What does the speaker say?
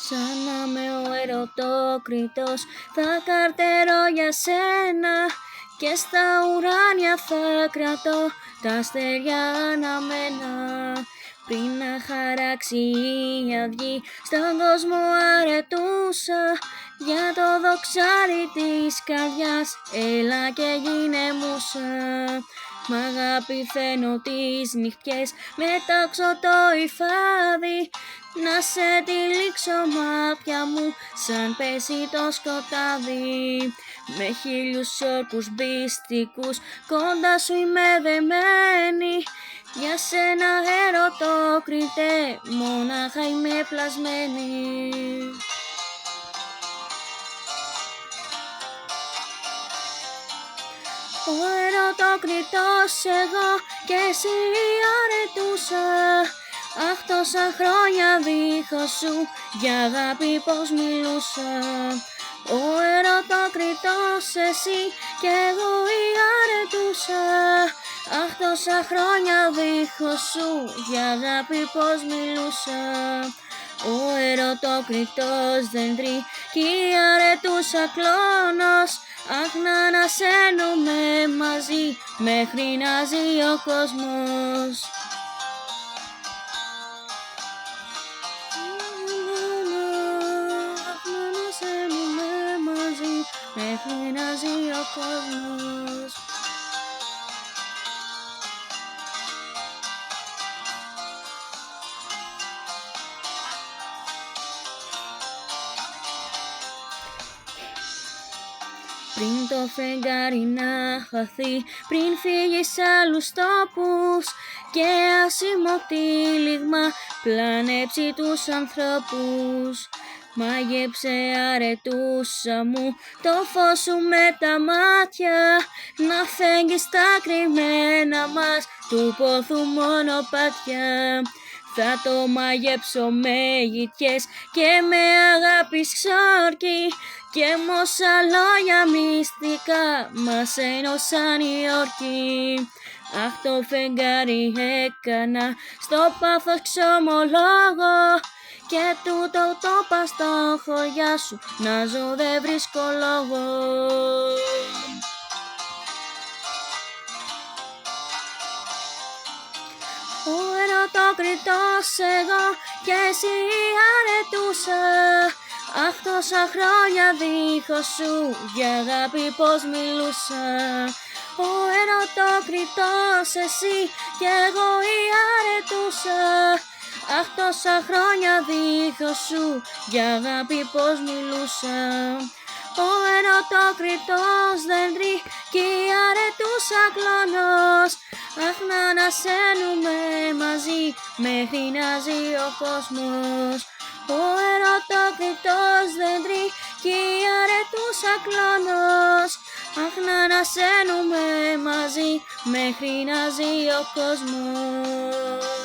Σαν να είμαι ο ερωτόκριτος, θα καρτερώ για σένα και στα ουράνια θα κρατώ τα αστέρια αναμένα. Πριν να χαράξει η αυγή, στον κόσμο αρετούσα για το δοξάρι της καρδιάς, έλα και γίνε μουσα. Μ' αγάπη φαίνω τις νυχτιές, μετάξω το υφάδι, να σε τυλίξω μάτια μου σαν πέσει το σκοτάδι. Με 1000 όρκους μπιστικούς κοντά σου είμαι δεμένη, για σένα ερωτόκριτε μόναχα είμαι πλασμένη. Ο ερωτόκριτος εγώ και εσύ αρετούσα, αχ τόσα χρόνια δίχως σου για αγάπη πως μιλούσα. Ο ερωτόκριτος εσύ και εγώ αρετούσα, αχ τόσα χρόνια δίχως σου για αγάπη πως μιλούσα. Ο ερωτόκριτος δεν τρίκει αρετούσα κλόνος, αχ να ανασένουμε μαζί μέχρι να ζει ο κόσμος. Μέχρι να ζει ο κόσμος. Πριν το φεγγάρι να χαθεί, πριν φύγει σ' άλλους τόπους και άσημο τύλιγμα πλανέψει τους ανθρώπους. Μάγεψε αρετούσα μου το φως σου με τα μάτια, να φέγγεις τα κρυμμένα μας του πόθου μονοπάτια. Θα το μαγέψω με γητιές και με αγάπης ξόρκι, και μ' όσα λόγια μυστικά μας ενώσαν οι όρκοι. Αχ το φεγγάρι έκανα στο πάθος ξομολόγο, και τούτο το πα στα χωριά σου να ζω δεν βρίσκω λόγο. Ο ερωτόκριτος εγώ και εσύ αρετούσα, αχ τόσα χρόνια δίχως σου για αγάπη πως μιλούσα. Ο ερωτόκριτος εσύ και εγώ αρετούσα, αχ τόσα χρόνια δίχως σου για αγάπη πως μιλούσα. Ο ερωτόκριτος δεν τρίκει αρετούσα κλόνος, αχ να ανασένουμε μαζί μέχρι να ζει ο κόσμος. Ο ερωτόκριτος δεν τρίκει αρετούσα κλόνος, αχ να ανασένουμε μαζί μέχρι να ζει ο κόσμος.